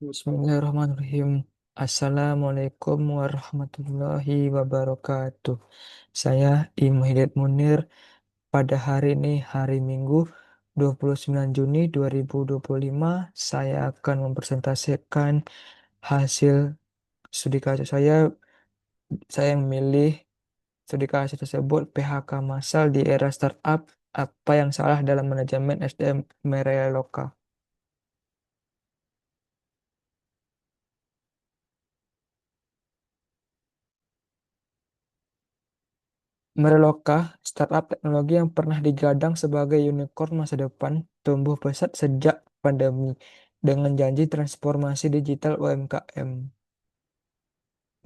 Bismillahirrahmanirrahim. Assalamualaikum warahmatullahi wabarakatuh. Saya Imam Hidayat Munir. Pada hari ini, hari Minggu, 29 Juni 2025, saya akan mempresentasikan hasil studi kasus saya. Saya memilih studi kasus tersebut PHK massal di era startup. Apa yang salah dalam manajemen SDM Mereka? Merloka, startup teknologi yang pernah digadang sebagai unicorn masa depan, tumbuh pesat sejak pandemi dengan janji transformasi digital UMKM.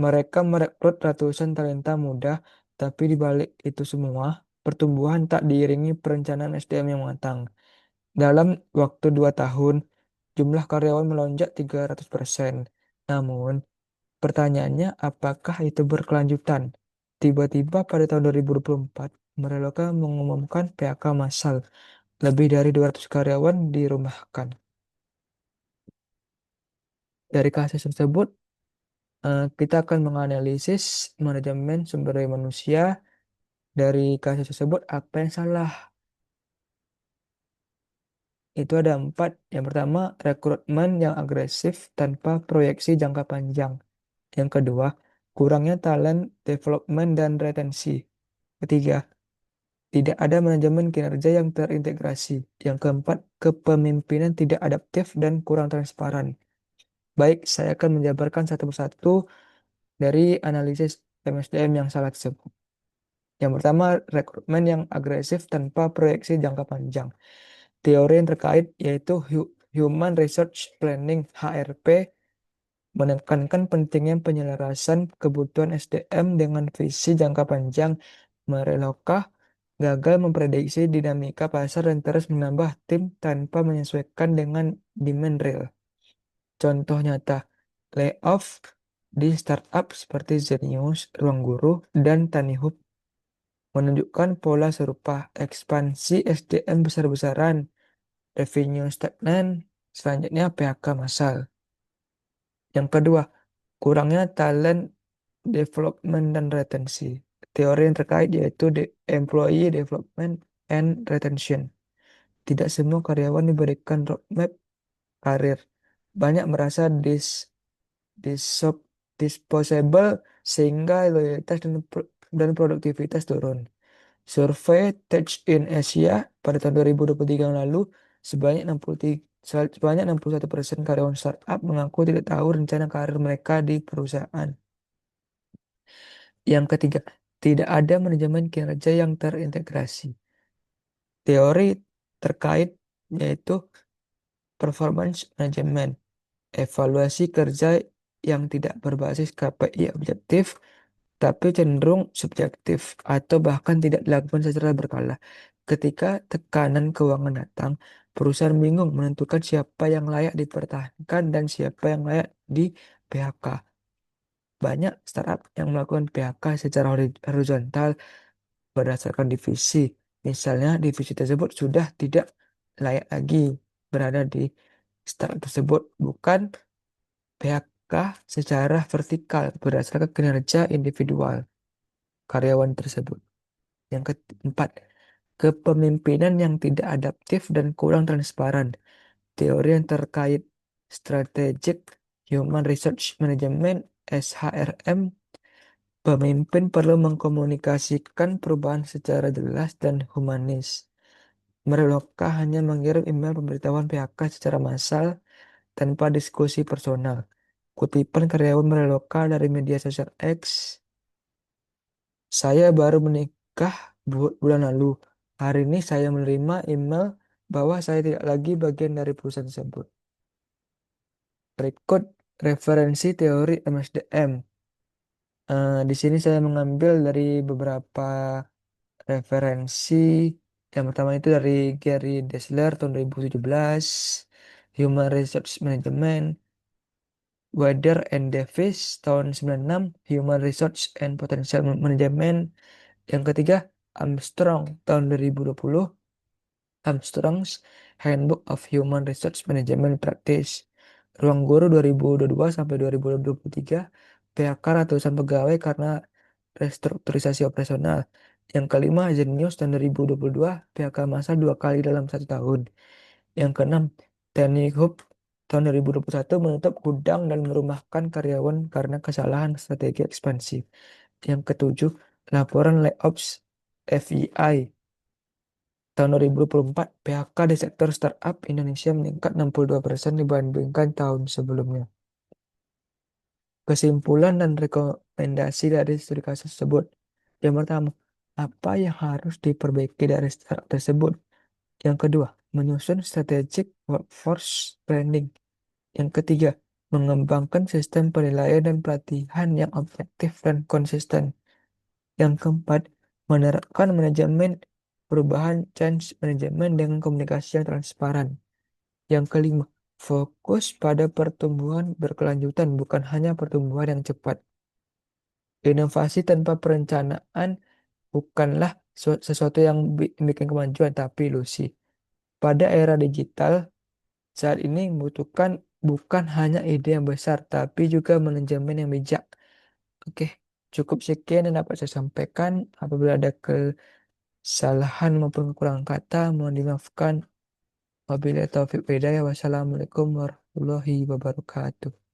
Mereka merekrut ratusan talenta muda, tapi di balik itu semua, pertumbuhan tak diiringi perencanaan SDM yang matang. Dalam waktu 2 tahun, jumlah karyawan melonjak 300%. Namun, pertanyaannya, apakah itu berkelanjutan? Tiba-tiba pada tahun 2024, mereka mengumumkan PHK massal. Lebih dari 200 karyawan dirumahkan. Dari kasus tersebut, kita akan menganalisis manajemen sumber daya manusia. Dari kasus tersebut, apa yang salah? Itu ada 4. Yang pertama, rekrutmen yang agresif tanpa proyeksi jangka panjang. Yang kedua, kurangnya talent development dan retensi. Ketiga, tidak ada manajemen kinerja yang terintegrasi. Yang keempat, kepemimpinan tidak adaptif dan kurang transparan. Baik, saya akan menjabarkan satu persatu dari analisis MSDM yang salah tersebut. Yang pertama, rekrutmen yang agresif tanpa proyeksi jangka panjang. Teori yang terkait yaitu Human Research Planning (HRP) menekankan pentingnya penyelarasan kebutuhan SDM dengan visi jangka panjang. Mereka gagal memprediksi dinamika pasar dan terus menambah tim tanpa menyesuaikan dengan demand real. Contoh nyata, layoff di startup seperti Zenius, Ruang Guru, dan Tanihub menunjukkan pola serupa ekspansi SDM besar-besaran, revenue stagnan, selanjutnya PHK massal. Yang kedua, kurangnya talent development dan retensi. Teori yang terkait yaitu employee development and retention. Tidak semua karyawan diberikan roadmap karir. Banyak merasa dis- disposable sehingga loyalitas dan produktivitas turun. Survei Tech in Asia pada tahun 2023 yang lalu, sebanyak 61% karyawan startup mengaku tidak tahu rencana karir mereka di perusahaan. Yang ketiga, tidak ada manajemen kinerja yang terintegrasi. Teori terkait yaitu performance management, evaluasi kerja yang tidak berbasis KPI objektif, tapi cenderung subjektif atau bahkan tidak dilakukan secara berkala. Ketika tekanan keuangan datang, perusahaan bingung menentukan siapa yang layak dipertahankan dan siapa yang layak di PHK. Banyak startup yang melakukan PHK secara horizontal berdasarkan divisi. Misalnya, divisi tersebut sudah tidak layak lagi berada di startup tersebut, bukan PHK secara vertikal berdasarkan kinerja individual karyawan tersebut. Yang keempat, kepemimpinan yang tidak adaptif dan kurang transparan. Teori yang terkait Strategic Human Research Management (SHRM), pemimpin perlu mengkomunikasikan perubahan secara jelas dan humanis. Mereka hanya mengirim email pemberitahuan PHK secara massal tanpa diskusi personal. Kutipan karyawan mereka dari media sosial X, saya baru menikah bulan lalu. Hari ini saya menerima email bahwa saya tidak lagi bagian dari perusahaan tersebut. Berikut referensi teori MSDM. Di sini saya mengambil dari beberapa referensi. Yang pertama itu dari Gary Dessler tahun 2017, Human Resource Management, Wader and Davis tahun 96, Human Resource and Potential Management. Yang ketiga, Armstrong tahun 2020, Armstrong's Handbook of Human Resource Management Practice. Ruang Guru 2022 sampai 2023, PHK ratusan pegawai karena restrukturisasi operasional. Yang kelima, Zenius tahun 2022, PHK massal 2 kali dalam 1 tahun. Yang keenam, Teknik Hub tahun 2021 menutup gudang dan merumahkan karyawan karena kesalahan strategi ekspansi. Yang ketujuh, laporan layoffs FYI tahun 2024, PHK di sektor startup Indonesia meningkat 62% dibandingkan tahun sebelumnya. Kesimpulan dan rekomendasi dari studi kasus tersebut. Yang pertama, apa yang harus diperbaiki dari startup tersebut? Yang kedua, menyusun strategic workforce planning. Yang ketiga, mengembangkan sistem penilaian dan pelatihan yang objektif dan konsisten. Yang keempat, menerapkan manajemen perubahan change management dengan komunikasi yang transparan. Yang kelima, fokus pada pertumbuhan berkelanjutan, bukan hanya pertumbuhan yang cepat. Inovasi tanpa perencanaan bukanlah sesuatu yang bikin kemajuan, tapi ilusi. Pada era digital, saat ini membutuhkan bukan hanya ide yang besar, tapi juga manajemen yang bijak. Oke, cukup sekian yang dapat saya sampaikan. Apabila ada kesalahan maupun kekurangan kata, mohon dimaafkan. Wabillahi taufiq wal hidayah. Wassalamualaikum warahmatullahi wabarakatuh.